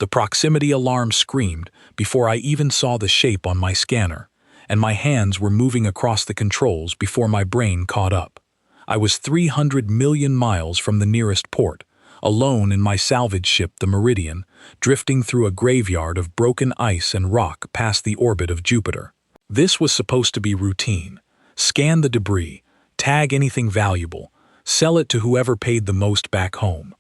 The proximity alarm screamed before I even saw the shape on my scanner, and my hands were moving across the controls before my brain caught up. I was 300 million miles from the nearest port, alone in my salvage ship, the Meridian, drifting through a graveyard of broken ice and rock past the orbit of Jupiter. This was supposed to be routine. Scan the debris, tag anything valuable, sell it to whoever paid the most back home.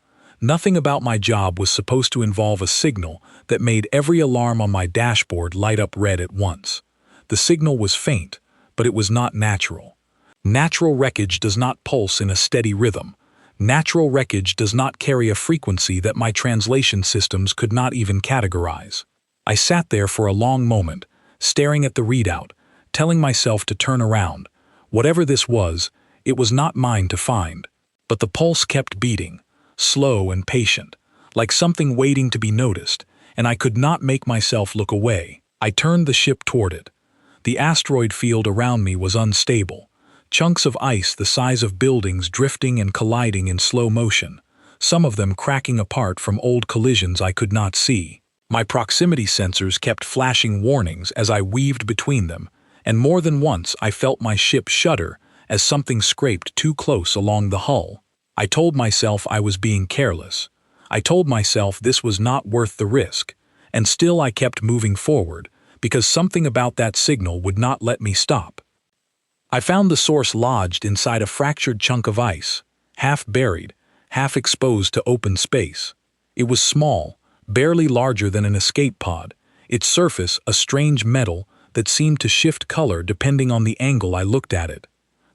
Nothing about my job was supposed to involve a signal that made every alarm on my dashboard light up red at once. The signal was faint, but it was not natural. Natural wreckage does not pulse in a steady rhythm. Natural wreckage does not carry a frequency that my translation systems could not even categorize. I sat there for a long moment, staring at the readout, telling myself to turn around. Whatever this was, it was not mine to find. But the pulse kept beating, slow and patient, like something waiting to be noticed, and I could not make myself look away. I turned the ship toward it. The asteroid field around me was unstable. Chunks of ice the size of buildings drifting and colliding in slow motion, some of them cracking apart from old collisions I could not see. My proximity sensors kept flashing warnings as I weaved between them, and more than once I felt my ship shudder as something scraped too close along the hull. I told myself I was being careless. I told myself this was not worth the risk, and still I kept moving forward because something about that signal would not let me stop. I found the source lodged inside a fractured chunk of ice, half buried, half exposed to open space. It was small, barely larger than an escape pod, its surface a strange metal that seemed to shift color depending on the angle I looked at it.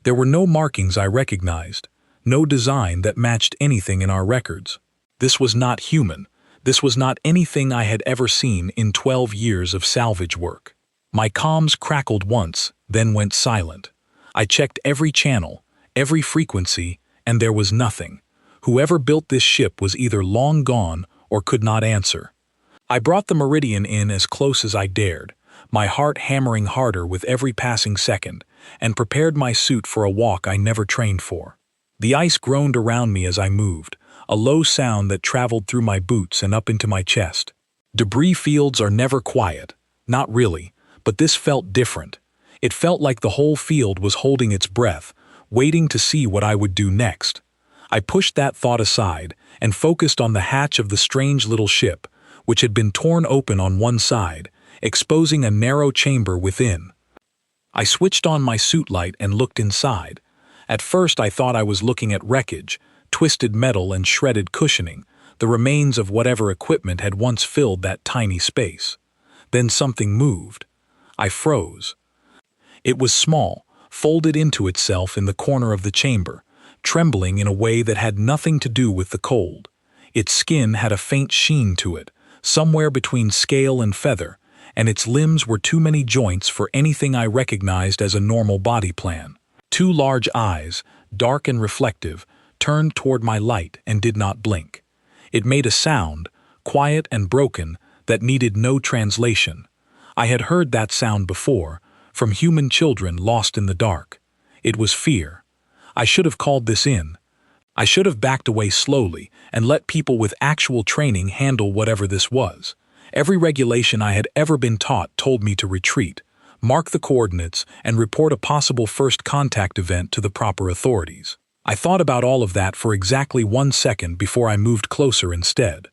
There were no markings I recognized, no design that matched anything in our records. This was not human. This was not anything I had ever seen in 12 years of salvage work. My comms crackled once, then went silent. I checked every channel, every frequency, and there was nothing. Whoever built this ship was either long gone or could not answer. I brought the Meridian in as close as I dared, my heart hammering harder with every passing second, and prepared my suit for a walk I never trained for. The ice groaned around me as I moved, a low sound that traveled through my boots and up into my chest. Debris fields are never quiet, not really, but this felt different. It felt like the whole field was holding its breath, waiting to see what I would do next. I pushed that thought aside and focused on the hatch of the strange little ship, which had been torn open on one side, exposing a narrow chamber within. I switched on my suit light and looked inside. At first I thought I was looking at wreckage, twisted metal and shredded cushioning, the remains of whatever equipment had once filled that tiny space. Then something moved. I froze. It was small, folded into itself in the corner of the chamber, trembling in a way that had nothing to do with the cold. Its skin had a faint sheen to it, somewhere between scale and feather, and its limbs were too many joints for anything I recognized as a normal body plan. Two large eyes, dark and reflective, turned toward my light and did not blink. It made a sound, quiet and broken, that needed no translation. I had heard that sound before, from human children lost in the dark. It was fear. I should have called this in. I should have backed away slowly and let people with actual training handle whatever this was. Every regulation I had ever been taught told me to retreat, mark the coordinates, and report a possible first contact event to the proper authorities. I thought about all of that for exactly 1 second before I moved closer instead.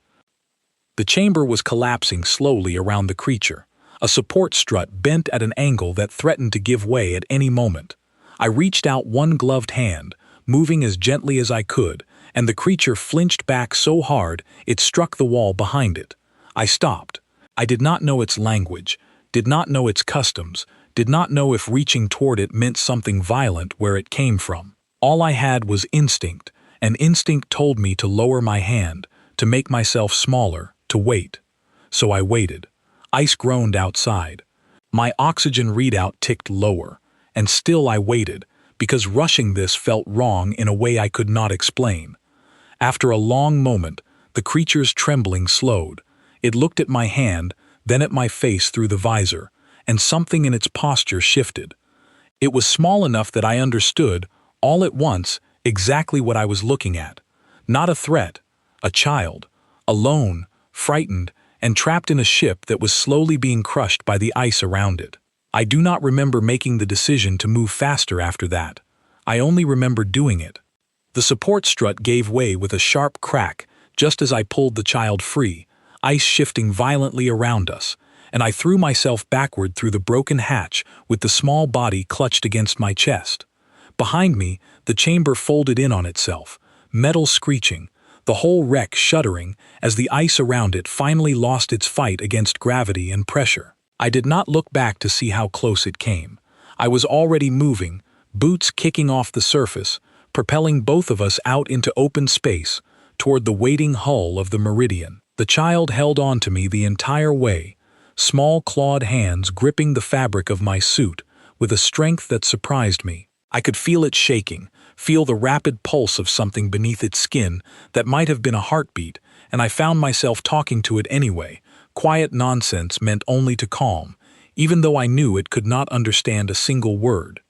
The chamber was collapsing slowly around the creature. A support strut bent at an angle that threatened to give way at any moment. I reached out one gloved hand, moving as gently as I could, and the creature flinched back so hard it struck the wall behind it. I stopped. I did not know its language, did not know its customs, did not know if reaching toward it meant something violent where it came from. All I had was instinct, and instinct told me to lower my hand, to make myself smaller, to wait. So I waited. Ice groaned outside. My oxygen readout ticked lower, and still I waited, because rushing this felt wrong in a way I could not explain. After a long moment, the creature's trembling slowed. It looked at my hand, then at my face through the visor, and something in its posture shifted. It was small enough that I understood, all at once, exactly what I was looking at. Not a threat, a child, alone, frightened, and trapped in a ship that was slowly being crushed by the ice around it. I do not remember making the decision to move faster after that. I only remember doing it. The support strut gave way with a sharp crack just as I pulled the child free, ice shifting violently around us, and I threw myself backward through the broken hatch with the small body clutched against my chest. Behind me, the chamber folded in on itself, metal screeching, the whole wreck shuddering as the ice around it finally lost its fight against gravity and pressure. I did not look back to see how close it came. I was already moving, boots kicking off the surface, propelling both of us out into open space, toward the waiting hull of the Meridian. The child held on to me the entire way, small clawed hands gripping the fabric of my suit with a strength that surprised me. I could feel it shaking, feel the rapid pulse of something beneath its skin that might have been a heartbeat, and I found myself talking to it anyway. Quiet nonsense meant only to calm, even though I knew it could not understand a single word.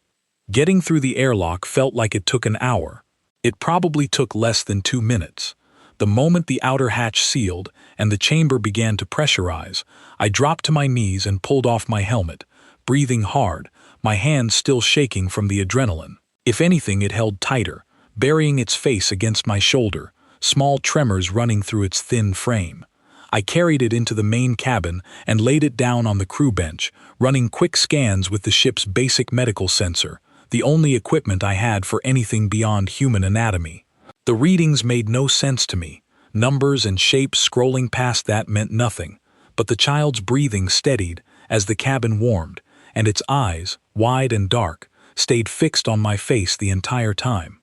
Getting through the airlock felt like it took an hour. It probably took less than 2 minutes. The moment the outer hatch sealed and the chamber began to pressurize, I dropped to my knees and pulled off my helmet, breathing hard, my hands still shaking from the adrenaline. If anything, it held tighter, burying its face against my shoulder, small tremors running through its thin frame. I carried it into the main cabin and laid it down on the crew bench, running quick scans with the ship's basic medical sensor, the only equipment I had for anything beyond human anatomy. The readings made no sense to me. Numbers and shapes scrolling past that meant nothing, but the child's breathing steadied as the cabin warmed, and its eyes, wide and dark, stayed fixed on my face the entire time.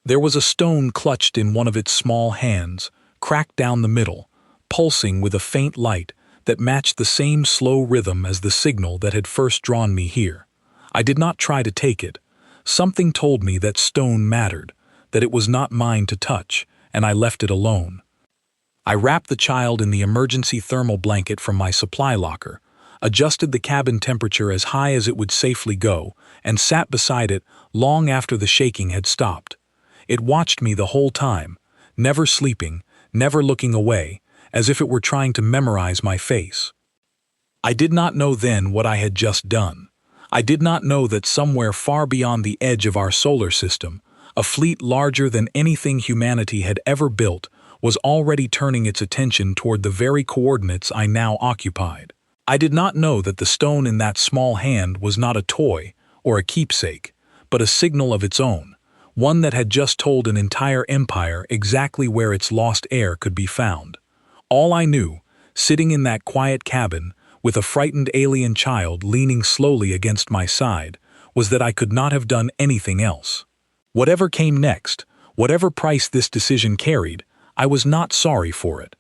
There was a stone clutched in one of its small hands, cracked down the middle, pulsing with a faint light that matched the same slow rhythm as the signal that had first drawn me here. I did not try to take it. Something told me that stone mattered, that it was not mine to touch, and I left it alone. I wrapped the child in the emergency thermal blanket from my supply locker, adjusted the cabin temperature as high as it would safely go, and sat beside it long after the shaking had stopped. It watched me the whole time, never sleeping, never looking away, as if it were trying to memorize my face. I did not know then what I had just done. I did not know that somewhere far beyond the edge of our solar system, a fleet larger than anything humanity had ever built was already turning its attention toward the very coordinates I now occupied. I did not know that the stone in that small hand was not a toy or a keepsake, but a signal of its own, one that had just told an entire empire exactly where its lost heir could be found. All I knew, sitting in that quiet cabin, with a frightened alien child leaning slowly against my side, was that I could not have done anything else. Whatever came next, whatever price this decision carried, I was not sorry for it.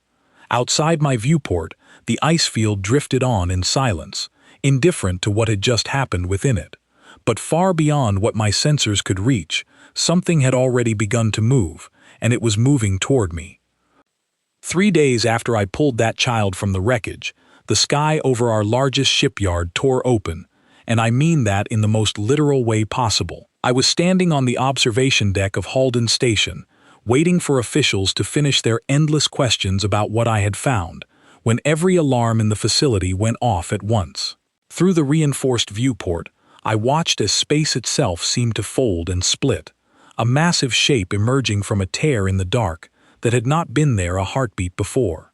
Outside my viewport, the ice field drifted on in silence, indifferent to what had just happened within it. But far beyond what my sensors could reach, something had already begun to move, and it was moving toward me. 3 days after I pulled that child from the wreckage, the sky over our largest shipyard tore open, and I mean that in the most literal way possible. I was standing on the observation deck of Halden Station, waiting for officials to finish their endless questions about what I had found, when every alarm in the facility went off at once. Through the reinforced viewport, I watched as space itself seemed to fold and split, a massive shape emerging from a tear in the dark that had not been there a heartbeat before.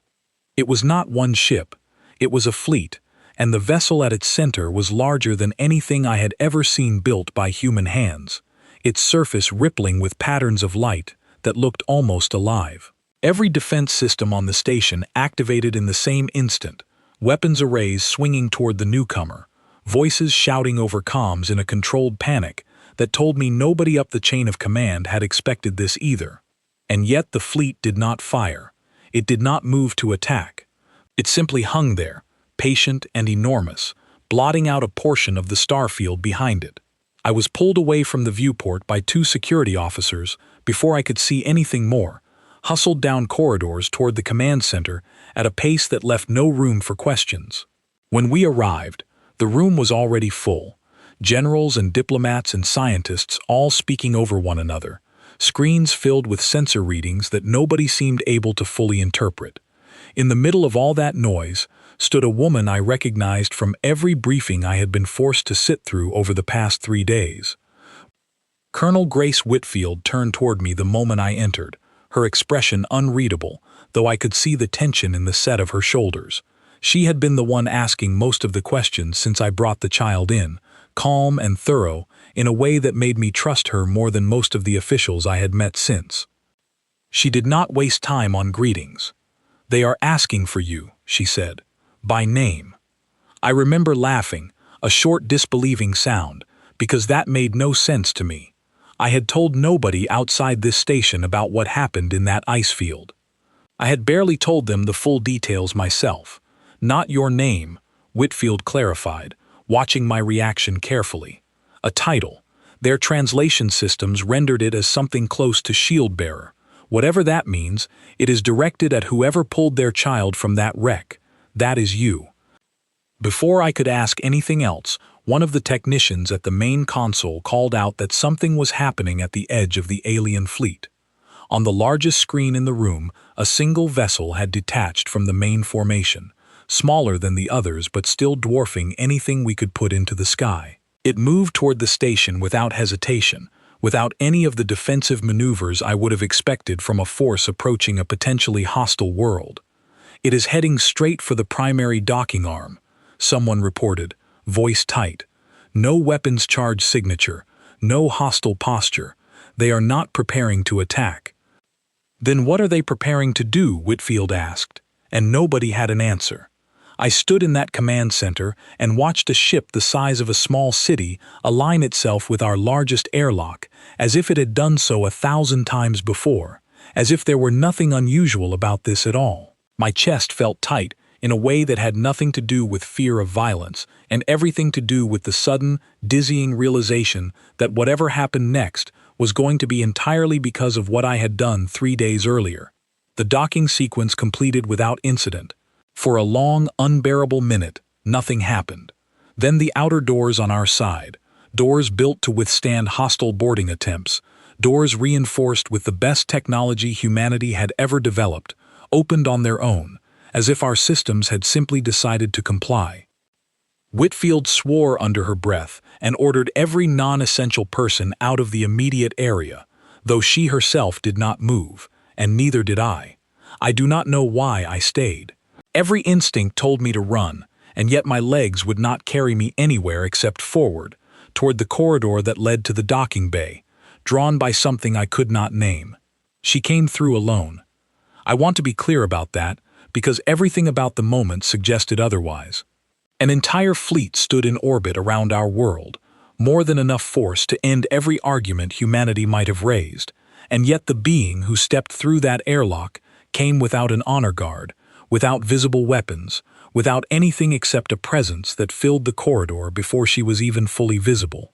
It was not one ship, it was a fleet, and the vessel at its center was larger than anything I had ever seen built by human hands, its surface rippling with patterns of light that looked almost alive. Every defense system on the station activated in the same instant, weapons arrays swinging toward the newcomer, voices shouting over comms in a controlled panic that told me nobody up the chain of command had expected this either. And yet the fleet did not fire. It did not move to attack. It simply hung there, patient and enormous, blotting out a portion of the starfield behind it. I was pulled away from the viewport by 2 security officers before I could see anything more, hustled down corridors toward the command center at a pace that left no room for questions. When we arrived, the room was already full, generals and diplomats and scientists all speaking over one another, screens filled with sensor readings that nobody seemed able to fully interpret. In the middle of all that noise stood a woman I recognized from every briefing I had been forced to sit through over the past 3 days. Colonel Grace Whitfield turned toward me the moment I entered, her expression unreadable, though I could see the tension in the set of her shoulders. She had been the one asking most of the questions since I brought the child in, calm and thorough, in a way that made me trust her more than most of the officials I had met since. She did not waste time on greetings. "They are asking for you," she said, "by name." I remember laughing, a short disbelieving sound, because that made no sense to me. I had told nobody outside this station about what happened in that ice field. I had barely told them the full details myself. "Not your name," Whitfield clarified, watching my reaction carefully. "A title. Their translation systems rendered it as something close to shield bearer. Whatever that means, it is directed at whoever pulled their child from that wreck. That is you." Before I could ask anything else, one of the technicians at the main console called out that something was happening at the edge of the alien fleet. On the largest screen in the room, a single vessel had detached from the main formation, smaller than the others but still dwarfing anything we could put into the sky. It moved toward the station without hesitation, without any of the defensive maneuvers I would have expected from a force approaching a potentially hostile world. "It is heading straight for the primary docking arm," someone reported, voice tight. "No weapons charge signature, no hostile posture. They are not preparing to attack." "Then what are they preparing to do?" Whitfield asked, and nobody had an answer. I stood in that command center and watched a ship the size of a small city align itself with our largest airlock, as if it had done so 1,000 times before, as if there were nothing unusual about this at all. My chest felt tight in a way that had nothing to do with fear of violence, and everything to do with the sudden, dizzying realization that whatever happened next was going to be entirely because of what I had done 3 days earlier. The docking sequence completed without incident. For a long, unbearable minute, nothing happened. Then the outer doors on our side, doors built to withstand hostile boarding attempts, doors reinforced with the best technology humanity had ever developed, opened on their own, as if our systems had simply decided to comply. Whitfield swore under her breath and ordered every non-essential person out of the immediate area, though she herself did not move, and neither did I. I do not know why I stayed. Every instinct told me to run, and yet my legs would not carry me anywhere except forward, toward the corridor that led to the docking bay, drawn by something I could not name. She came through alone. I want to be clear about that, because everything about the moment suggested otherwise. An entire fleet stood in orbit around our world, more than enough force to end every argument humanity might have raised, and yet the being who stepped through that airlock came without an honor guard, without visible weapons, without anything except a presence that filled the corridor before she was even fully visible.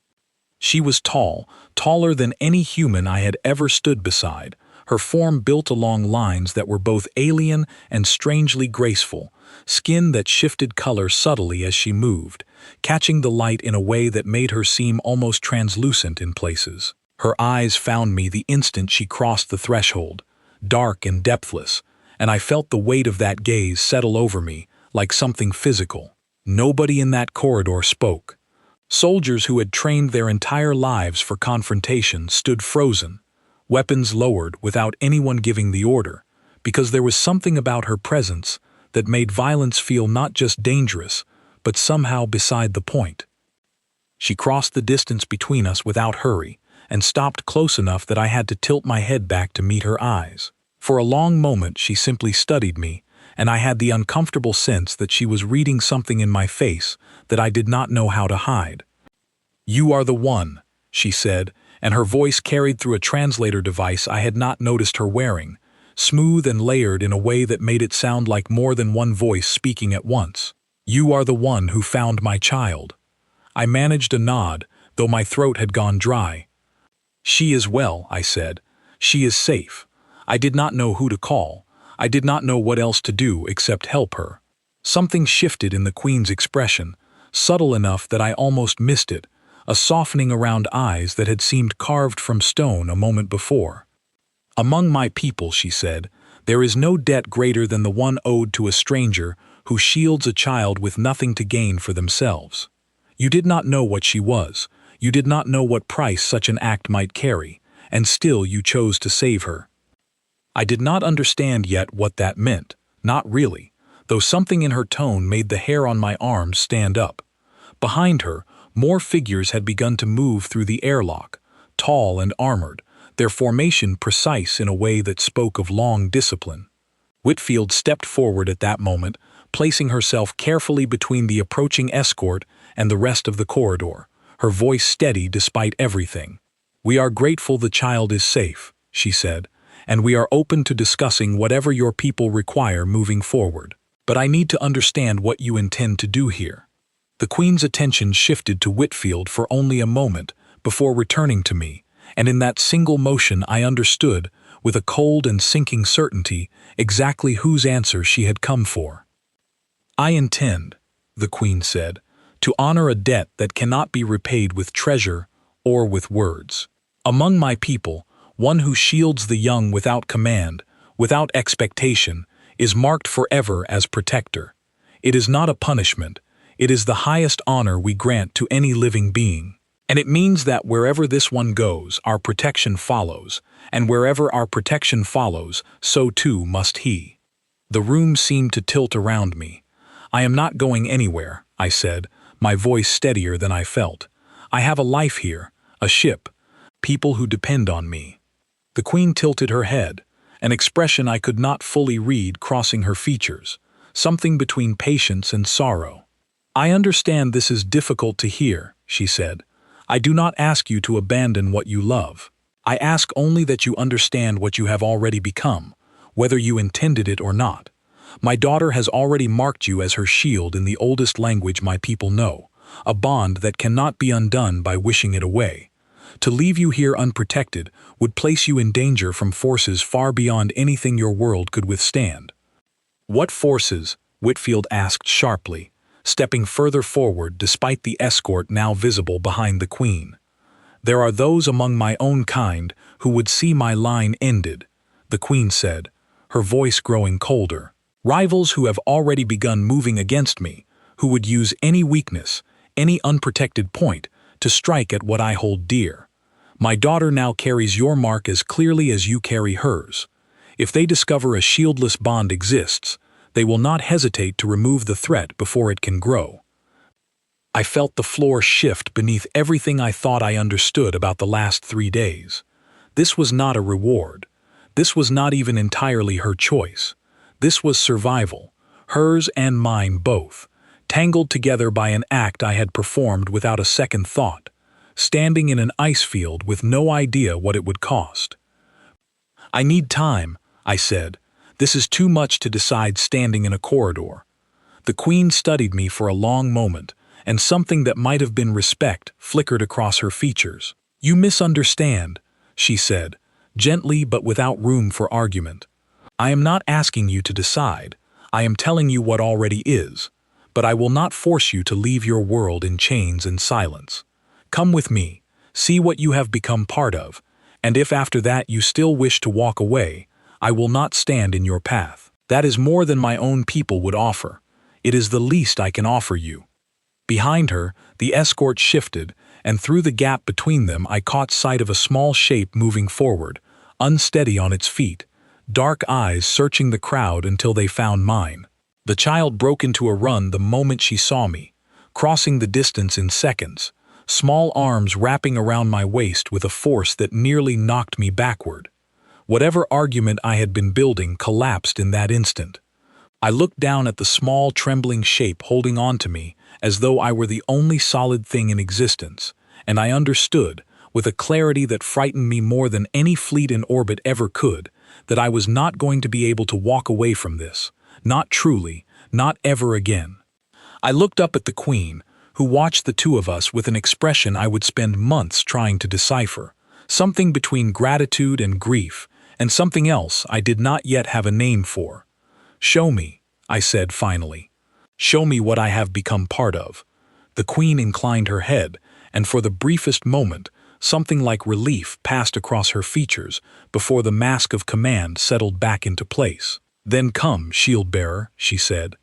She was tall, taller than any human I had ever stood beside, her form built along lines that were both alien and strangely graceful, skin that shifted color subtly as she moved, catching the light in a way that made her seem almost translucent in places. Her eyes found me the instant she crossed the threshold, dark and depthless, and I felt the weight of that gaze settle over me like something physical. Nobody in that corridor spoke. Soldiers who had trained their entire lives for confrontation stood frozen, weapons lowered without anyone giving the order, because there was something about her presence that made violence feel not just dangerous, but somehow beside the point. She crossed the distance between us without hurry, and stopped close enough that I had to tilt my head back to meet her eyes. For a long moment she simply studied me, and I had the uncomfortable sense that she was reading something in my face that I did not know how to hide. "You are the one," she said, and her voice carried through a translator device I had not noticed her wearing, smooth and layered in a way that made it sound like more than one voice speaking at once. "You are the one who found my child." I managed a nod, though my throat had gone dry. "She is well," I said. "She is safe." I did not know who to call. I did not know what else to do except help her. Something shifted in the Queen's expression, subtle enough that I almost missed it, a softening around eyes that had seemed carved from stone a moment before. "Among my people," she said, There is no debt greater than the one owed to a stranger who shields a child with nothing to gain for themselves. You did not know what she was. You did not know what price such an act might carry, and still you chose to save her. I did not understand yet what that meant, not really, though something in her tone made the hair on my arms stand up. Behind her, more figures had begun to move through the airlock, tall and armored, their formation precise in a way that spoke of long discipline. Whitfield stepped forward at that moment, placing herself carefully between the approaching escort and the rest of the corridor, her voice steady despite everything. "We are grateful the child is safe," she said, "and we are open to discussing whatever your people require moving forward. But I need to understand what you intend to do here." The Queen's attention shifted to Whitfield for only a moment before returning to me, and in that single motion I understood, with a cold and sinking certainty, exactly whose answer she had come for. "I intend," the Queen said, "to honor a debt that cannot be repaid with treasure or with words. Among my people, one who shields the young without command, without expectation, is marked forever as protector. It is not a punishment. It is the highest honor we grant to any living being. And it means that wherever this one goes, our protection follows, and wherever our protection follows, so too must he." The room seemed to tilt around me. "I am not going anywhere," I said, my voice steadier than I felt. "I have a life here, a ship, people who depend on me." The Queen tilted her head, an expression I could not fully read crossing her features, something between patience and sorrow. "I understand this is difficult to hear," she said. "I do not ask you to abandon what you love. I ask only that you understand what you have already become, whether you intended it or not. My daughter has already marked you as her shield in the oldest language my people know, a bond that cannot be undone by wishing it away. To leave you here unprotected would place you in danger from forces far beyond anything your world could withstand." "What forces?" Whitfield asked sharply, stepping further forward despite the escort now visible behind the Queen. "There are those among my own kind who would see my line ended," the Queen said, her voice growing colder. "Rivals who have already begun moving against me, who would use any weakness, any unprotected point, to strike at what I hold dear. My daughter now carries your mark as clearly as you carry hers. If they discover a shieldless bond exists, they will not hesitate to remove the threat before it can grow." I felt the floor shift beneath everything I thought I understood about the last 3 days. This was not a reward. This was not even entirely her choice. This was survival, hers and mine both, tangled together by an act I had performed without a second thought, standing in an ice field with no idea what it would cost. "I need time," I said. "This is too much to decide standing in a corridor." The Queen studied me for a long moment, and something that might have been respect flickered across her features. "You misunderstand," she said, gently but without room for argument. "I am not asking you to decide. I am telling you what already is. But I will not force you to leave your world in chains and silence. Come with me, see what you have become part of, and if after that you still wish to walk away, I will not stand in your path. That is more than my own people would offer. It is the least I can offer you." Behind her, the escort shifted, and through the gap between them I caught sight of a small shape moving forward, unsteady on its feet, dark eyes searching the crowd until they found mine. The child broke into a run the moment she saw me, crossing the distance in seconds, small arms wrapping around my waist with a force that nearly knocked me backward. Whatever argument I had been building collapsed in that instant. I looked down at the small, trembling shape holding on to me as though I were the only solid thing in existence, and I understood, with a clarity that frightened me more than any fleet in orbit ever could, that I was not going to be able to walk away from this, not truly, not ever again. I looked up at the Queen, who watched the two of us with an expression I would spend months trying to decipher, something between gratitude and grief, and something else I did not yet have a name for. "Show me," I said finally. "Show me what I have become part of." The Queen inclined her head, and for the briefest moment, Something like relief passed across her features before the mask of command settled back into place. "Then come, shield-bearer," she said.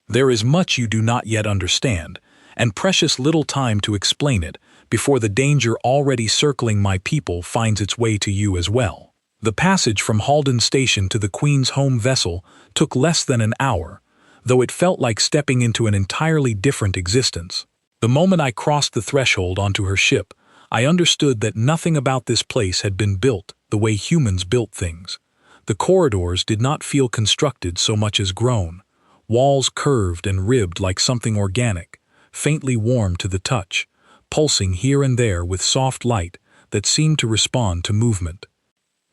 "There is much you do not yet understand, and precious little time to explain it before the danger already circling my people finds its way to you as well." The passage from Halden Station to the Queen's home vessel took less than an hour, though it felt like stepping into an entirely different existence. The moment I crossed the threshold onto her ship, I understood that nothing about this place had been built the way humans built things. The corridors did not feel constructed so much as grown. Walls curved and ribbed like something organic, faintly warm to the touch, pulsing here and there with soft light that seemed to respond to movement.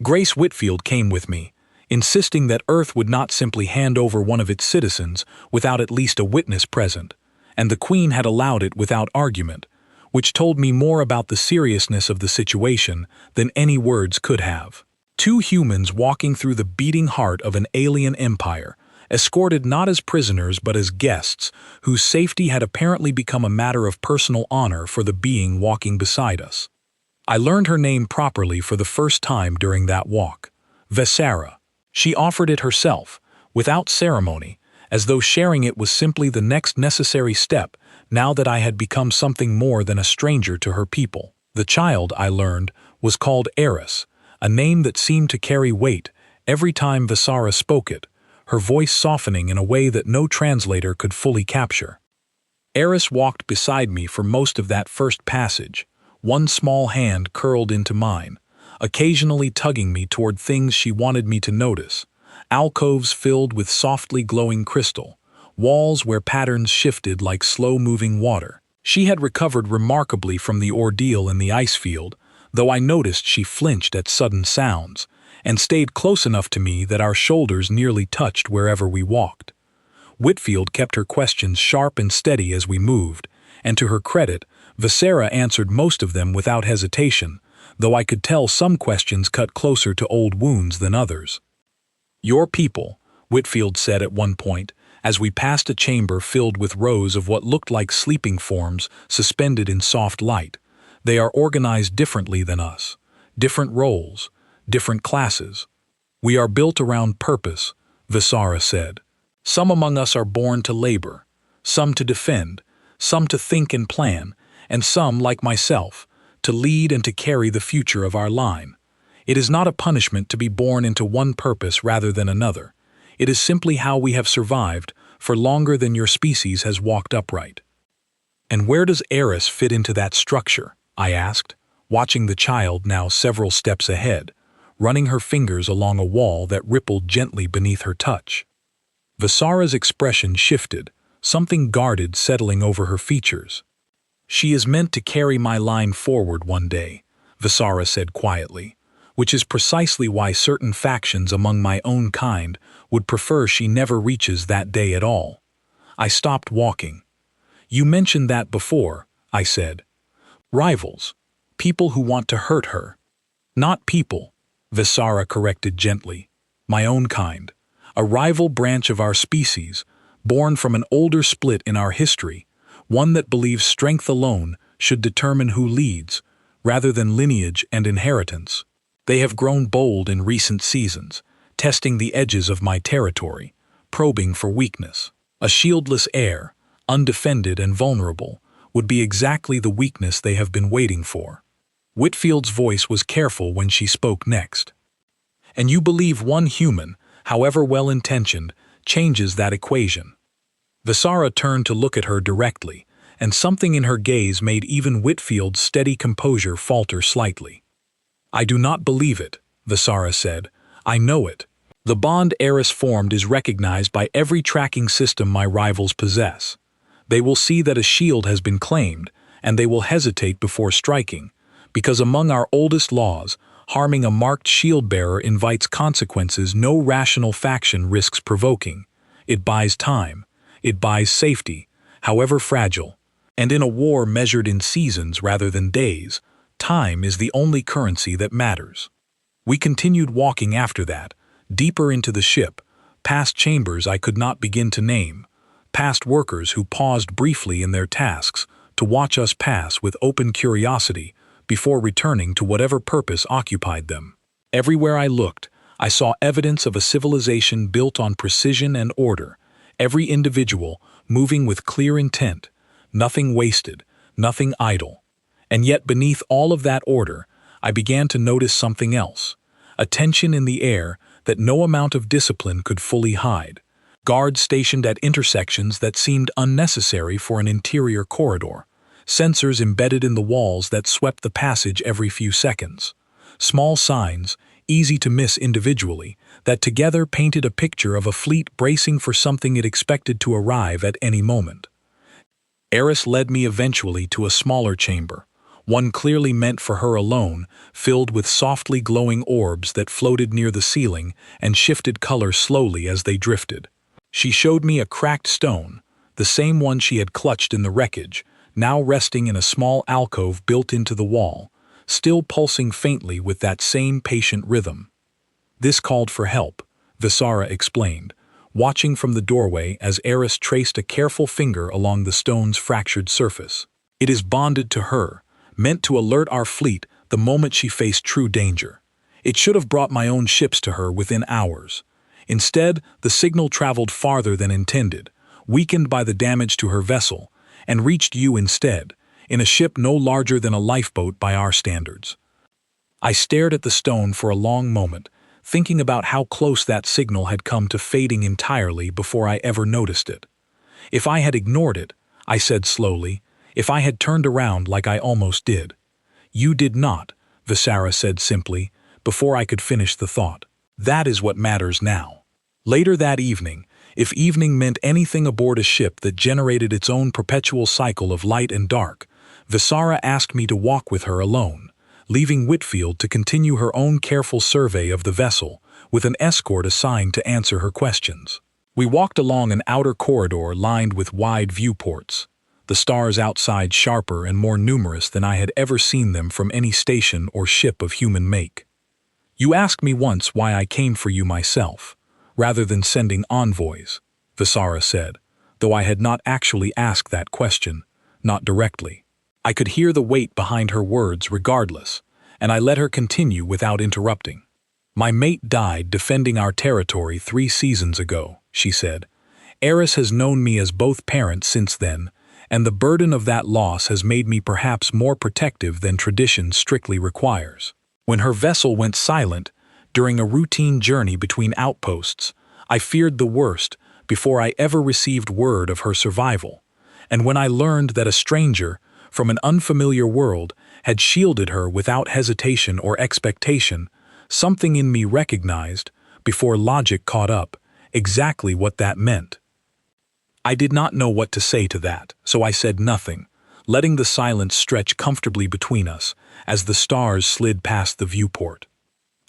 Grace Whitfield came with me, insisting that Earth would not simply hand over one of its citizens without at least a witness present, and the Queen had allowed it without argument, which told me more about the seriousness of the situation than any words could have. Two humans walking through the beating heart of an alien empire, escorted not as prisoners but as guests, whose safety had apparently become a matter of personal honor for the being walking beside us. I learned her name properly for the first time during that walk. Vesara. She offered it herself, without ceremony, as though sharing it was simply the next necessary step now that I had become something more than a stranger to her people. The child, I learned, was called Eris, a name that seemed to carry weight every time Vesara spoke it, her voice softening in a way that no translator could fully capture. Eris walked beside me for most of that first passage, one small hand curled into mine, occasionally tugging me toward things she wanted me to notice: alcoves filled with softly glowing crystal, walls where patterns shifted like slow-moving water. She had recovered remarkably from the ordeal in the ice field, though I noticed she flinched at sudden sounds, and stayed close enough to me that our shoulders nearly touched wherever we walked. Whitfield kept her questions sharp and steady as we moved, and to her credit, Vesara answered most of them without hesitation, though I could tell some questions cut closer to old wounds than others. "Your people," Whitfield said at one point, as we passed a chamber filled with rows of what looked like sleeping forms suspended in soft light. "They are organized differently than us. Different roles, different classes. We are built around purpose," Vesara said. "Some among us are born to labor, some to defend, some to think and plan, and some, like myself, to lead and to carry the future of our line. It is not a punishment to be born into one purpose rather than another. It is simply how we have survived for longer than your species has walked upright." "And where does Eris fit into that structure?" I asked, watching the child now several steps ahead, running her fingers along a wall that rippled gently beneath her touch. Vesara's expression shifted, something guarded settling over her features. "She is meant to carry my line forward one day," Vesara said quietly, "which is precisely why certain factions among my own kind would prefer she never reaches that day at all." I stopped walking. "You mentioned that before," I said. "Rivals. People who want to hurt her." "Not people," Vesara corrected gently. "My own kind. A rival branch of our species, born from an older split in our history, one that believes strength alone should determine who leads, rather than lineage and inheritance. They have grown bold in recent seasons, testing the edges of my territory, probing for weakness. A shieldless heir, undefended and vulnerable, would be exactly the weakness they have been waiting for." Whitfield's voice was careful when she spoke next. "And you believe one human, however well-intentioned, changes that equation?" Vesara turned to look at her directly, and something in her gaze made even Whitfield's steady composure falter slightly. "I do not believe it," Vesara said. "I know it. The bond Eris formed is recognized by every tracking system my rivals possess. They will see that a shield has been claimed, and they will hesitate before striking, because among our oldest laws, harming a marked shield-bearer invites consequences no rational faction risks provoking. It buys time. It buys safety, however fragile. And in a war measured in seasons rather than days, time is the only currency that matters." We continued walking after that, deeper into the ship, past chambers I could not begin to name, past workers who paused briefly in their tasks to watch us pass with open curiosity before returning to whatever purpose occupied them. Everywhere I looked, I saw evidence of a civilization built on precision and order, every individual moving with clear intent, nothing wasted, nothing idle. And yet beneath all of that order, I began to notice something else, a tension in the air that no amount of discipline could fully hide. Guards stationed at intersections that seemed unnecessary for an interior corridor, sensors embedded in the walls that swept the passage every few seconds, small signs, easy to miss individually, that together painted a picture of a fleet bracing for something it expected to arrive at any moment. Eris led me eventually to a smaller chamber, one clearly meant for her alone, filled with softly glowing orbs that floated near the ceiling and shifted color slowly as they drifted. She showed me a cracked stone, the same one she had clutched in the wreckage, now resting in a small alcove built into the wall, still pulsing faintly with that same patient rhythm. This called for help, Visara explained, watching from the doorway as Eris traced a careful finger along the stone's fractured surface. It is bonded to her, meant to alert our fleet the moment she faced true danger. It should have brought my own ships to her within hours. Instead, the signal traveled farther than intended, weakened by the damage to her vessel, and reached you instead, in a ship no larger than a lifeboat by our standards. I stared at the stone for a long moment, thinking about how close that signal had come to fading entirely before I ever noticed it. If I had ignored it, I said slowly, if I had turned around like I almost did. You did not, Visara said simply, before I could finish the thought. That is what matters now. Later that evening, if evening meant anything aboard a ship that generated its own perpetual cycle of light and dark, Visara asked me to walk with her alone, leaving Whitfield to continue her own careful survey of the vessel, with an escort assigned to answer her questions. We walked along an outer corridor lined with wide viewports, the stars outside sharper and more numerous than I had ever seen them from any station or ship of human make. You asked me once why I came for you myself, rather than sending envoys, Visara said, though I had not actually asked that question, not directly. I could hear the weight behind her words regardless, and I let her continue without interrupting. My mate died defending our territory 3 seasons ago, she said. Eris has known me as both parents since then, and the burden of that loss has made me perhaps more protective than tradition strictly requires. When her vessel went silent, during a routine journey between outposts, I feared the worst before I ever received word of her survival, and when I learned that a stranger, from an unfamiliar world, had shielded her without hesitation or expectation, something in me recognized, before logic caught up, exactly what that meant. I did not know what to say to that, so I said nothing, letting the silence stretch comfortably between us as the stars slid past the viewport.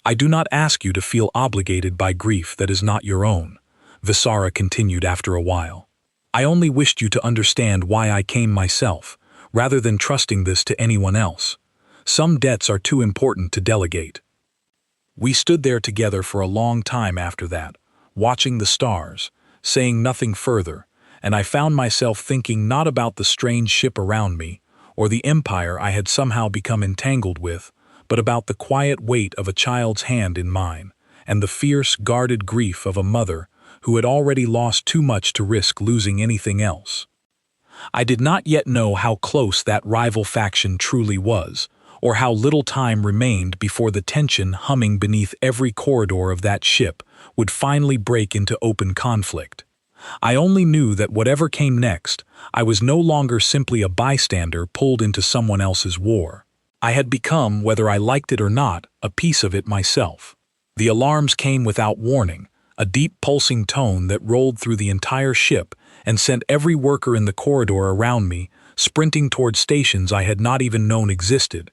I do not ask you to feel obligated by grief that is not your own, Visara continued after a while. I only wished you to understand why I came myself, rather than trusting this to anyone else. Some debts are too important to delegate. We stood there together for a long time after that, watching the stars, saying nothing further, and I found myself thinking not about the strange ship around me, or the empire I had somehow become entangled with, but about the quiet weight of a child's hand in mine, and the fierce, guarded grief of a mother who had already lost too much to risk losing anything else. I did not yet know how close that rival faction truly was, or how little time remained before the tension humming beneath every corridor of that ship would finally break into open conflict. I only knew that whatever came next, I was no longer simply a bystander pulled into someone else's war. I had become, whether I liked it or not, a piece of it myself. The alarms came without warning, a deep pulsing tone that rolled through the entire ship and sent every worker in the corridor around me sprinting toward stations I had not even known existed.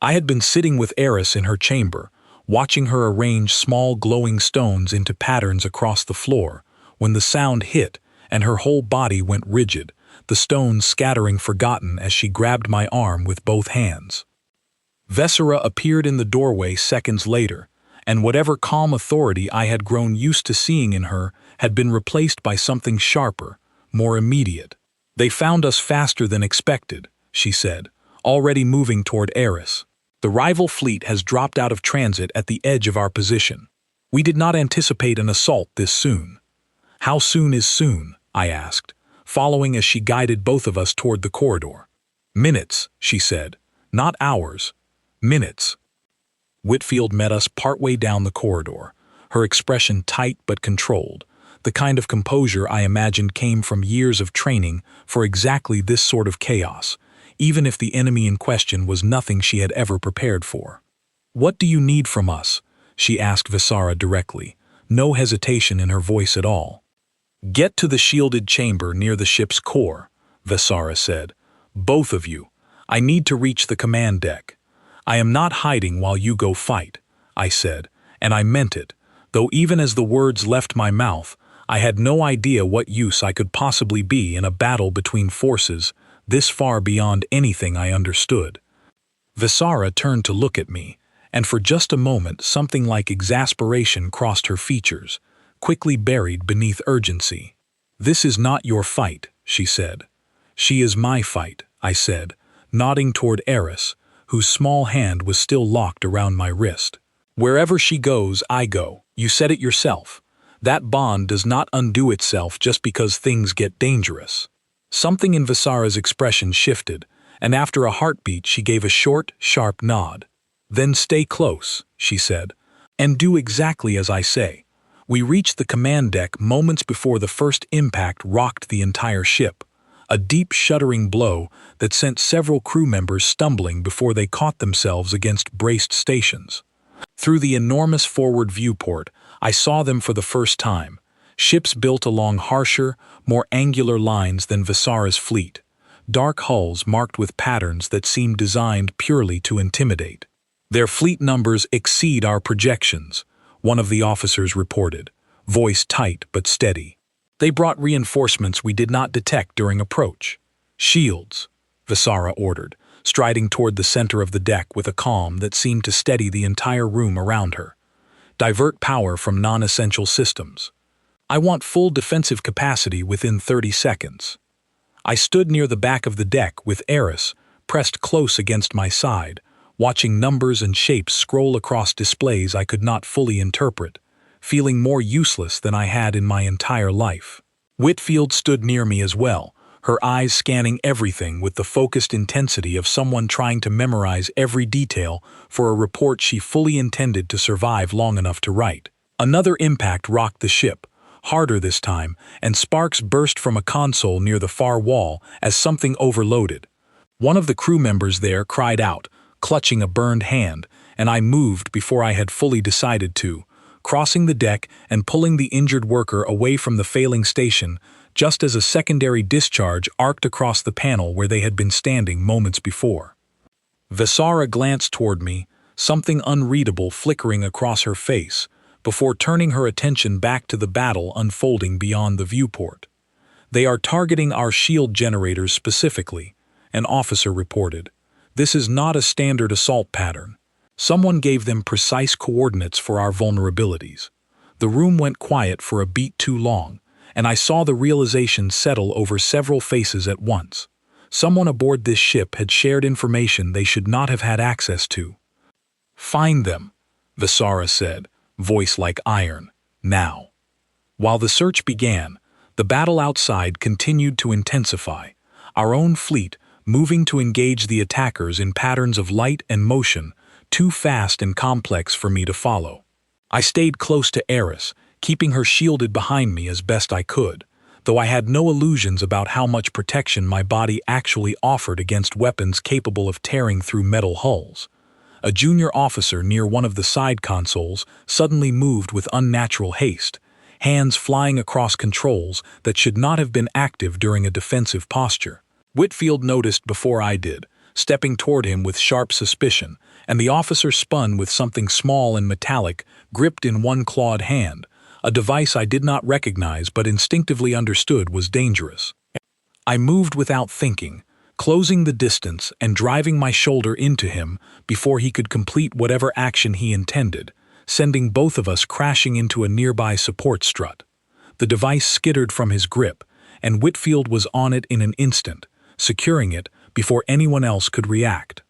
I had been sitting with Eris in her chamber, watching her arrange small glowing stones into patterns across the floor, when the sound hit and her whole body went rigid, the stones scattering forgotten as she grabbed my arm with both hands. Visara appeared in the doorway seconds later, and whatever calm authority I had grown used to seeing in her had been replaced by something sharper, more immediate. They found us faster than expected, she said, already moving toward Eris. The rival fleet has dropped out of transit at the edge of our position. We did not anticipate an assault this soon. How soon is soon? I asked, following as she guided both of us toward the corridor. Minutes, she said. Not hours. Minutes. Whitfield met us partway down the corridor, her expression tight but controlled, the kind of composure I imagined came from years of training for exactly this sort of chaos, even if the enemy in question was nothing she had ever prepared for. "What do you need from us?" she asked Visara directly, no hesitation in her voice at all. "Get to the shielded chamber near the ship's core," Visara said. "Both of you. I need to reach the command deck." "I am not hiding while you go fight," I said, and I meant it, though even as the words left my mouth, I had no idea what use I could possibly be in a battle between forces this far beyond anything I understood. Visara turned to look at me, and for just a moment something like exasperation crossed her features, quickly buried beneath urgency. "This is not your fight," she said. "She is my fight," I said, nodding toward Eris, whose small hand was still locked around my wrist. "Wherever she goes, I go. You said it yourself. That bond does not undo itself just because things get dangerous." Something in Visara's expression shifted, and after a heartbeat she gave a short, sharp nod. "Then stay close," she said, "and do exactly as I say." We reached the command deck moments before the first impact rocked the entire ship, a deep shuddering blow that sent several crew members stumbling before they caught themselves against braced stations. Through the enormous forward viewport, I saw them for the first time, ships built along harsher, more angular lines than Visara's fleet, dark hulls marked with patterns that seemed designed purely to intimidate. "Their fleet numbers exceed our projections," one of the officers reported, voice tight but steady. "They brought reinforcements we did not detect during approach." "Shields," Visara ordered, striding toward the center of the deck with a calm that seemed to steady the entire room around her. "Divert power from non-essential systems. I want full defensive capacity within 30 seconds." I stood near the back of the deck with Eris pressed close against my side, watching numbers and shapes scroll across displays I could not fully interpret, feeling more useless than I had in my entire life. Whitfield stood near me as well, her eyes scanning everything with the focused intensity of someone trying to memorize every detail for a report she fully intended to survive long enough to write. Another impact rocked the ship, harder this time, and sparks burst from a console near the far wall as something overloaded. One of the crew members there cried out, clutching a burned hand, and I moved before I had fully decided to, crossing the deck and pulling the injured worker away from the failing station just as a secondary discharge arced across the panel where they had been standing moments before. Visara glanced toward me, something unreadable flickering across her face, before turning her attention back to the battle unfolding beyond the viewport. "They are targeting our shield generators specifically," an officer reported. "This is not a standard assault pattern. Someone gave them precise coordinates for our vulnerabilities." The room went quiet for a beat too long, and I saw the realization settle over several faces at once. Someone aboard this ship had shared information they should not have had access to. "Find them," Visara said, voice like iron. "Now." While the search began, the battle outside continued to intensify, our own fleet moving to engage the attackers in patterns of light and motion too fast and complex for me to follow. I stayed close to Eris, keeping her shielded behind me as best I could, though I had no illusions about how much protection my body actually offered against weapons capable of tearing through metal hulls. A junior officer near one of the side consoles suddenly moved with unnatural haste, hands flying across controls that should not have been active during a defensive posture. Whitfield noticed before I did, stepping toward him with sharp suspicion, and the officer spun with something small and metallic gripped in one clawed hand, a device I did not recognize but instinctively understood was dangerous. I moved without thinking, closing the distance and driving my shoulder into him before he could complete whatever action he intended, sending both of us crashing into a nearby support strut. The device skittered from his grip, and Whitfield was on it in an instant, securing it before anyone else could react.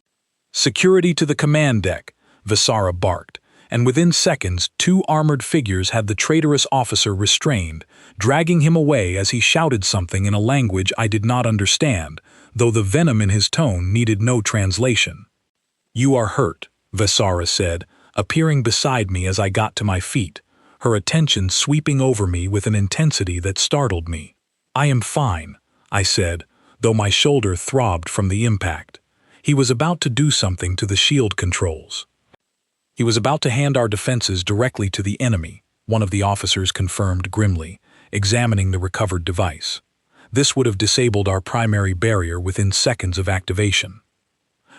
"Security to the command deck," Visara barked, and within seconds 2 armored figures had the traitorous officer restrained, dragging him away as he shouted something in a language I did not understand, though the venom in his tone needed no translation. "You are hurt," Visara said, appearing beside me as I got to my feet, her attention sweeping over me with an intensity that startled me. "I am fine," I said, though my shoulder throbbed from the impact. He was about to do something to the shield controls. He was about to hand our defenses directly to the enemy, one of the officers confirmed grimly, examining the recovered device. This would have disabled our primary barrier within seconds of activation.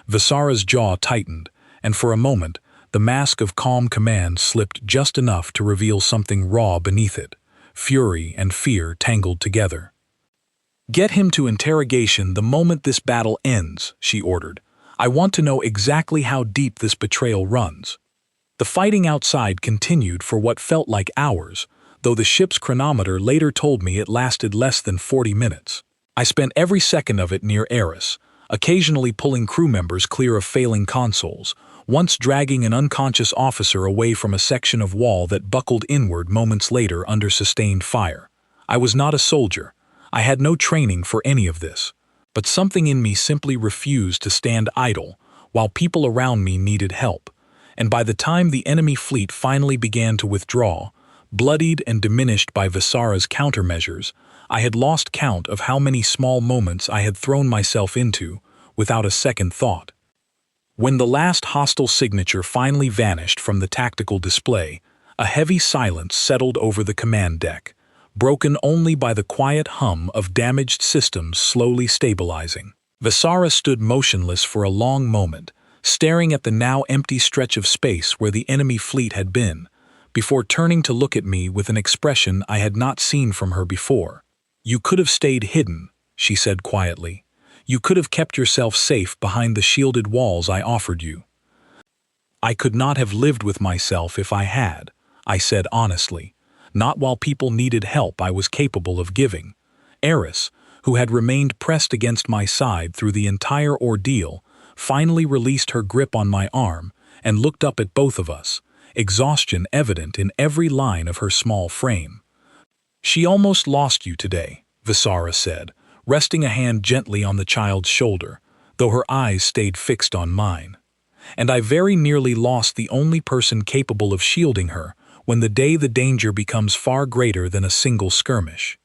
Visara's jaw tightened, and for a moment, the mask of calm command slipped just enough to reveal something raw beneath it, fury and fear tangled together. "Get him to interrogation the moment this battle ends," she ordered. "I want to know exactly how deep this betrayal runs." The fighting outside continued for what felt like hours, though the ship's chronometer later told me it lasted less than 40 minutes. I spent every second of it near Eris, occasionally pulling crew members clear of failing consoles, once dragging an unconscious officer away from a section of wall that buckled inward moments later under sustained fire. I was not a soldier. I had no training for any of this, but something in me simply refused to stand idle while people around me needed help, and by the time the enemy fleet finally began to withdraw, bloodied and diminished by Visara's countermeasures, I had lost count of how many small moments I had thrown myself into without a second thought. When the last hostile signature finally vanished from the tactical display, a heavy silence settled over the command deck, broken only by the quiet hum of damaged systems slowly stabilizing. Visara stood motionless for a long moment, staring at the now empty stretch of space where the enemy fleet had been, before turning to look at me with an expression I had not seen from her before. "You could have stayed hidden," she said quietly. "You could have kept yourself safe behind the shielded walls I offered you." "I could not have lived with myself if I had," I said honestly. "Not while people needed help I was capable of giving." Eris, who had remained pressed against my side through the entire ordeal, finally released her grip on my arm and looked up at both of us, exhaustion evident in every line of her small frame. "She almost lost you today," Visara said, resting a hand gently on the child's shoulder, though her eyes stayed fixed on mine. "And I very nearly lost the only person capable of shielding her when the danger becomes far greater than a single skirmish."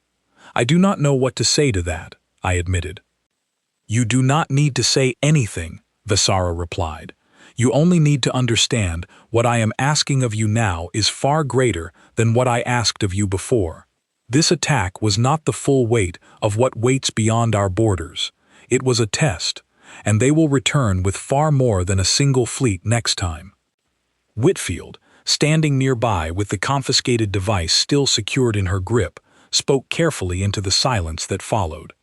"I do not know what to say to that," I admitted. "You do not need to say anything," Visara replied. "You only need to understand what I am asking of you now is far greater than what I asked of you before. This attack was not the full weight of what waits beyond our borders. It was a test, and they will return with far more than a single fleet next time." Whitfield, standing nearby with the confiscated device still secured in her grip, spoke carefully into the silence that followed.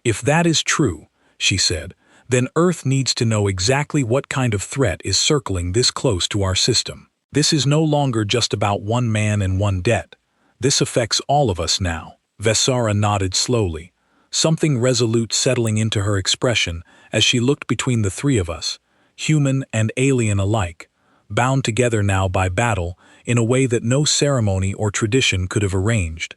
"If that is true," she said, "then Earth needs to know exactly what kind of threat is circling this close to our system. This is no longer just about one man and one debt. This affects all of us now." Visara nodded slowly, something resolute settling into her expression as she looked between the three of us, human and alien alike, bound together now by battle in a way that no ceremony or tradition could have arranged.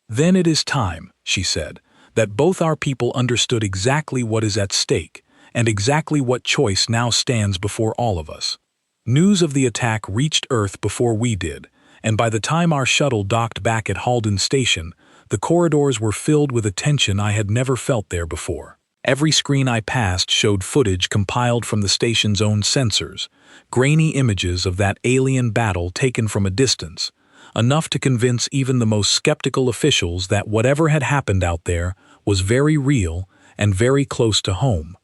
"Then it is time," she said, "that both our people understood exactly what is at stake and exactly what choice now stands before all of us." News of the attack reached Earth before we did, and by the time our shuttle docked back at Halden Station, the corridors were filled with a tension I had never felt there before. Every screen I passed showed footage compiled from the station's own sensors, grainy images of that alien battle taken from a distance, enough to convince even the most skeptical officials that whatever had happened out there was very real and very close to home.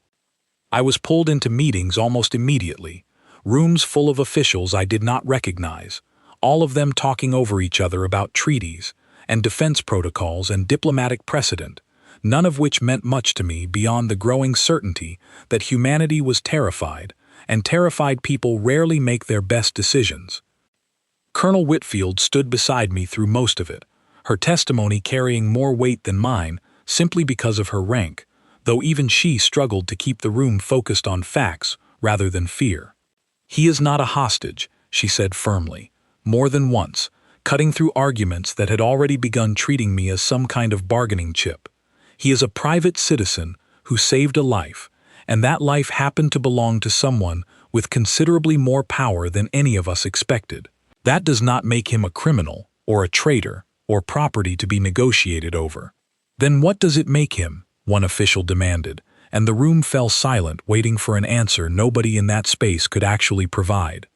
I was pulled into meetings almost immediately, rooms full of officials I did not recognize, all of them talking over each other about treaties and defense protocols and diplomatic precedent, none of which meant much to me beyond the growing certainty that humanity was terrified, and terrified people rarely make their best decisions. Colonel Whitfield stood beside me through most of it, her testimony carrying more weight than mine simply because of her rank, though even she struggled to keep the room focused on facts rather than fear. "He is not a hostage," she said firmly, more than once, cutting through arguments that had already begun treating me as some kind of bargaining chip. "He is a private citizen who saved a life, and that life happened to belong to someone with considerably more power than any of us expected. That does not make him a criminal, or a traitor, or property to be negotiated over." "Then what does it make him?" one official demanded, and the room fell silent, waiting for an answer nobody in that space could actually provide.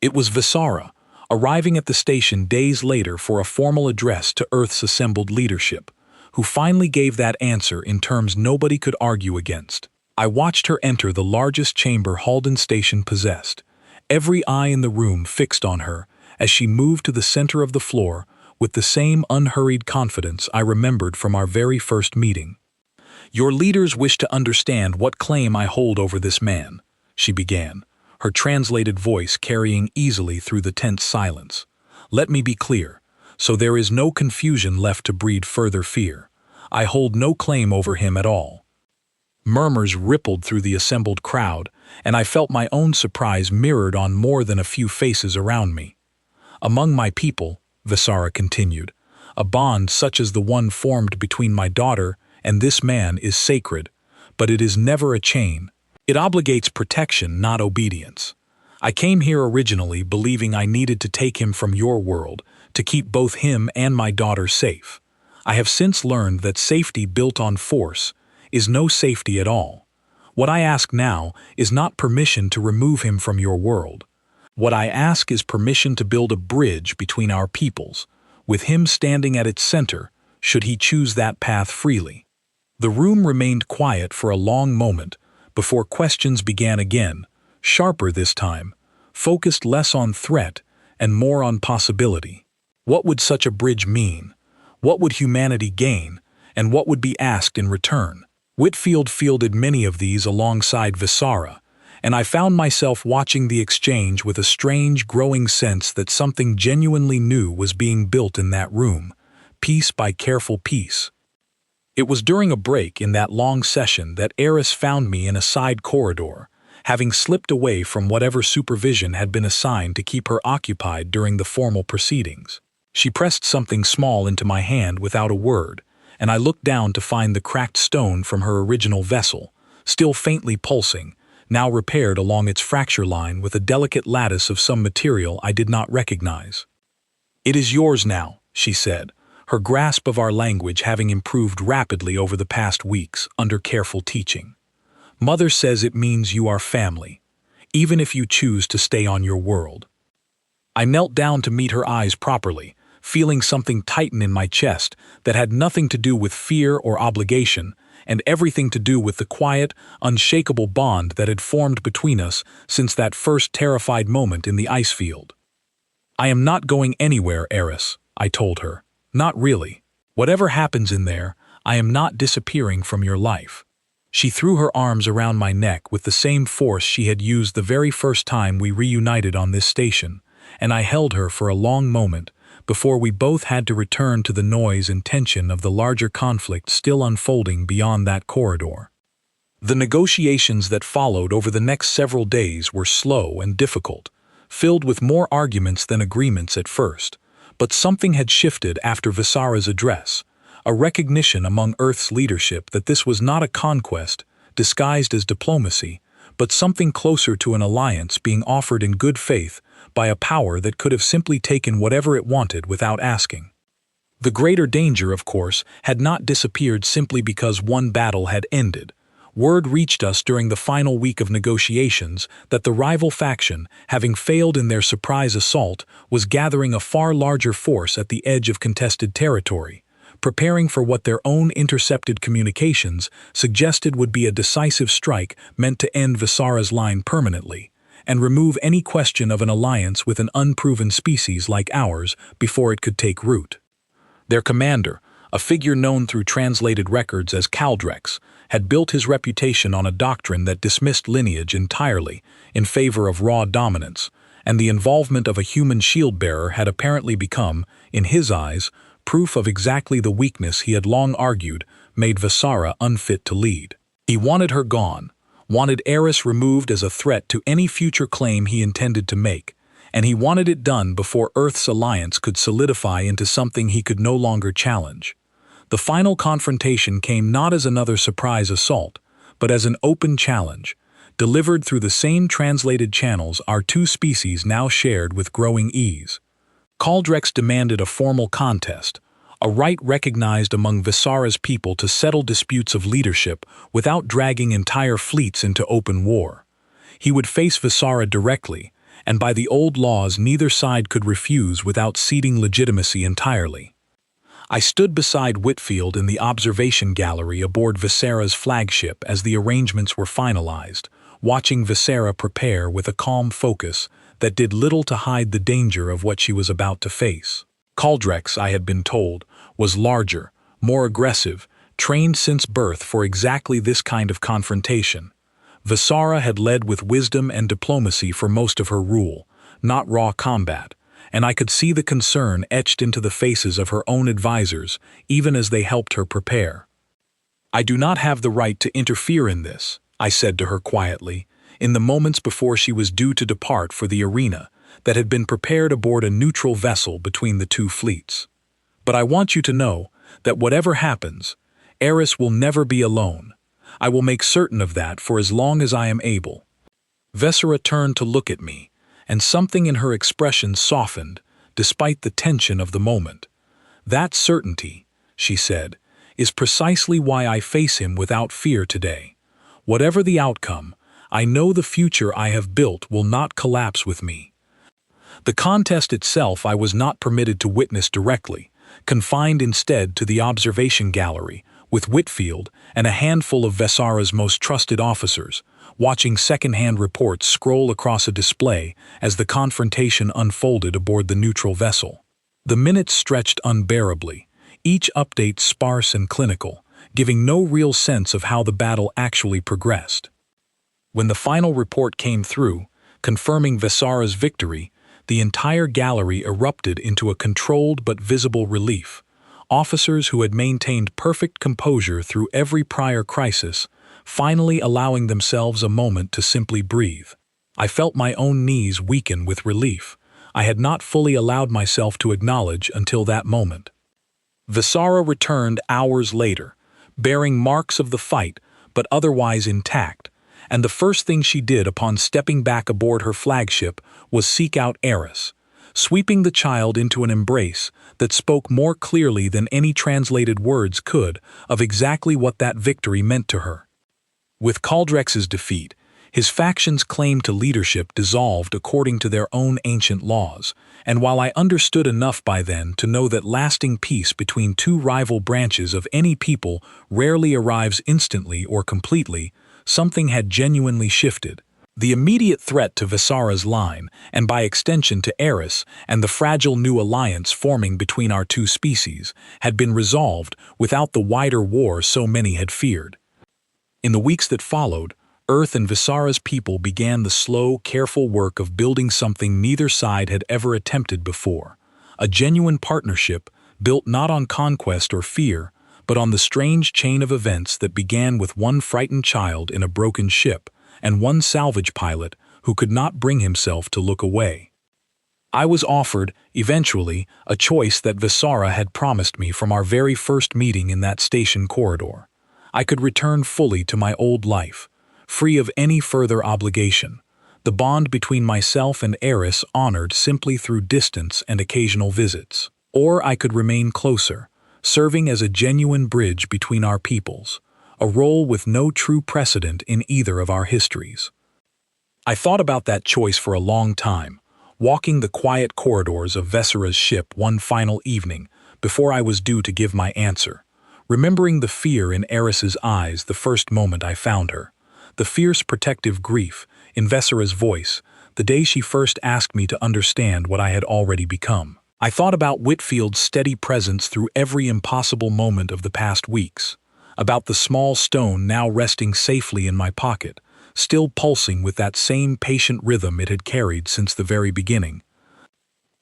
It was Visara, arriving at the station days later for a formal address to Earth's assembled leadership, who finally gave that answer in terms nobody could argue against. I watched her enter the largest chamber Halden Station possessed, every eye in the room fixed on her as she moved to the center of the floor with the same unhurried confidence I remembered from our very first meeting. "Your leaders wish to understand what claim I hold over this man," she began, her translated voice carrying easily through the tense silence. "Let me be clear, so there is no confusion left to breed further fear. I hold no claim over him at all." Murmurs rippled through the assembled crowd, and I felt my own surprise mirrored on more than a few faces around me. "Among my people," Visara continued, "a bond such as the one formed between my daughter and this man is sacred, but it is never a chain. It obligates protection, not obedience. I came here originally believing I needed to take him from your world to keep both him and my daughter safe. I have since learned that safety built on force is no safety at all. What I ask now is not permission to remove him from your world. What I ask is permission to build a bridge between our peoples, with him standing at its center, should he choose that path freely." The room remained quiet for a long moment before questions began again, sharper this time, focused less on threat and more on possibility. What would such a bridge mean? What would humanity gain? And what would be asked in return? Whitfield fielded many of these alongside Visara, and I found myself watching the exchange with a strange, growing sense that something genuinely new was being built in that room, piece by careful piece. It was during a break in that long session that Eris found me in a side corridor, having slipped away from whatever supervision had been assigned to keep her occupied during the formal proceedings. She pressed something small into my hand without a word, and I looked down to find the cracked stone from her original vessel, still faintly pulsing, now repaired along its fracture line with a delicate lattice of some material I did not recognize. "It is yours now," she said, her grasp of our language having improved rapidly over the past weeks under careful teaching. "Mother says it means you are family, even if you choose to stay on your world." I knelt down to meet her eyes properly, feeling something tighten in my chest that had nothing to do with fear or obligation, and everything to do with the quiet, unshakable bond that had formed between us since that first terrified moment in the ice field. "I am not going anywhere, Eris," I told her. "Not really. Whatever happens in there, I am not disappearing from your life." She threw her arms around my neck with the same force she had used the very first time we reunited on this station, and I held her for a long moment before we both had to return to the noise and tension of the larger conflict still unfolding beyond that corridor. The negotiations that followed over the next several days were slow and difficult, filled with more arguments than agreements at first, but something had shifted after Visara's address, a recognition among Earth's leadership that this was not a conquest disguised as diplomacy, but something closer to an alliance being offered in good faith by a power that could have simply taken whatever it wanted without asking. The greater danger, of course, had not disappeared simply because one battle had ended. Word reached us during the final week of negotiations that the rival faction, having failed in their surprise assault, was gathering a far larger force at the edge of contested territory, preparing for what their own intercepted communications suggested would be a decisive strike meant to end Visara's line permanently, and remove any question of an alliance with an unproven species like ours before it could take root. Their commander, a figure known through translated records as Caldrex, had built his reputation on a doctrine that dismissed lineage entirely in favor of raw dominance, and the involvement of a human shield-bearer had apparently become, in his eyes, proof of exactly the weakness he had long argued made Visara unfit to lead. He wanted her gone, wanted Eris removed as a threat to any future claim he intended to make, and he wanted it done before Earth's alliance could solidify into something he could no longer challenge. The final confrontation came not as another surprise assault, but as an open challenge, delivered through the same translated channels our two species now shared with growing ease. Caldrex demanded a formal contest, a right recognized among Visara's people to settle disputes of leadership without dragging entire fleets into open war. He would face Visara directly, and by the old laws neither side could refuse without ceding legitimacy entirely. I stood beside Whitfield in the observation gallery aboard Visara's flagship as the arrangements were finalized, watching Visara prepare with a calm focus that did little to hide the danger of what she was about to face. Caldrex, I had been told, was larger, more aggressive, trained since birth for exactly this kind of confrontation. Visara had led with wisdom and diplomacy for most of her rule, not raw combat, and I could see the concern etched into the faces of her own advisors, even as they helped her prepare. "I do not have the right to interfere in this," I said to her quietly, in the moments before she was due to depart for the arena that had been prepared aboard a neutral vessel between the two fleets. "But I want you to know that whatever happens, Eris will never be alone. I will make certain of that for as long as I am able." Visara turned to look at me, and something in her expression softened, despite the tension of the moment. "That certainty," she said, "is precisely why I face him without fear today. Whatever the outcome, I know the future I have built will not collapse with me." The contest itself I was not permitted to witness directly, confined instead to the observation gallery, with Whitfield and a handful of Visara's most trusted officers, watching second-hand reports scroll across a display as the confrontation unfolded aboard the neutral vessel. The minutes stretched unbearably, each update sparse and clinical, giving no real sense of how the battle actually progressed. When the final report came through, confirming Visara's victory, the entire gallery erupted into a controlled but visible relief. Officers who had maintained perfect composure through every prior crisis, finally allowing themselves a moment to simply breathe. I felt my own knees weaken with relief. I had not fully allowed myself to acknowledge until that moment. Visara returned hours later, bearing marks of the fight, but otherwise intact, and the first thing she did upon stepping back aboard her flagship was seek out Eris, sweeping the child into an embrace that spoke more clearly than any translated words could of exactly what that victory meant to her. With Caldrex's defeat, his faction's claim to leadership dissolved according to their own ancient laws, and while I understood enough by then to know that lasting peace between two rival branches of any people rarely arrives instantly or completely, something had genuinely shifted. The immediate threat to Visara's line, and by extension to Eris and the fragile new alliance forming between our two species, had been resolved without the wider war so many had feared. In the weeks that followed, Earth and Visara's people began the slow, careful work of building something neither side had ever attempted before, a genuine partnership built not on conquest or fear, but on the strange chain of events that began with one frightened child in a broken ship and one salvage pilot who could not bring himself to look away. I was offered, eventually, a choice that Visara had promised me from our very first meeting in that station corridor. I could return fully to my old life, free of any further obligation, the bond between myself and Eris honored simply through distance and occasional visits. Or I could remain closer, serving as a genuine bridge between our peoples, a role with no true precedent in either of our histories. I thought about that choice for a long time, walking the quiet corridors of Visara's ship one final evening before I was due to give my answer, remembering the fear in Eris's eyes the first moment I found her, the fierce protective grief in Visara's voice the day she first asked me to understand what I had already become. I thought about Whitfield's steady presence through every impossible moment of the past weeks, about the small stone now resting safely in my pocket, still pulsing with that same patient rhythm it had carried since the very beginning.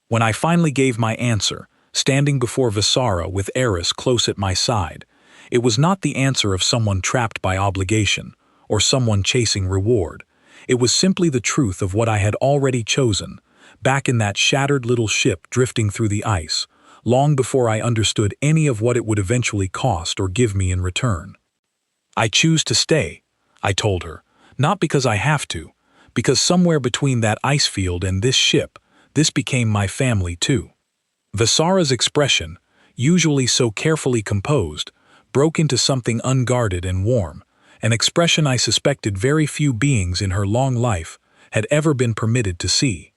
When I finally gave my answer, standing before Visara with Eris close at my side, It was not the answer of someone trapped by obligation, or someone chasing reward. It was simply the truth of what I had already chosen, back in that shattered little ship drifting through the ice, long before I understood any of what it would eventually cost or give me in return. I choose to stay, I told her, not because I have to, because somewhere between that ice field and this ship, this became my family too. Visara's expression, usually so carefully composed, broke into something unguarded and warm, an expression I suspected very few beings in her long life had ever been permitted to see.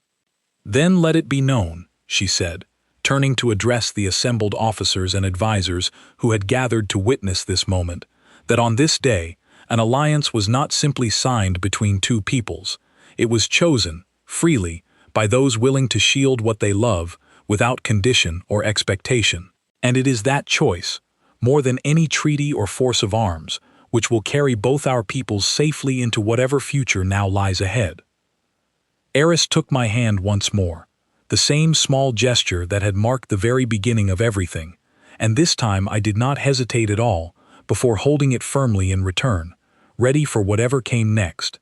"Then let it be known," she said, turning to address the assembled officers and advisors who had gathered to witness this moment, that on this day, an alliance was not simply signed between two peoples. It was chosen, freely, by those willing to shield what they love, without condition or expectation. And it is that choice, more than any treaty or force of arms, which will carry both our peoples safely into whatever future now lies ahead. Eris took my hand once more, the same small gesture that had marked the very beginning of everything, and this time I did not hesitate at all before holding it firmly in return, ready for whatever came next.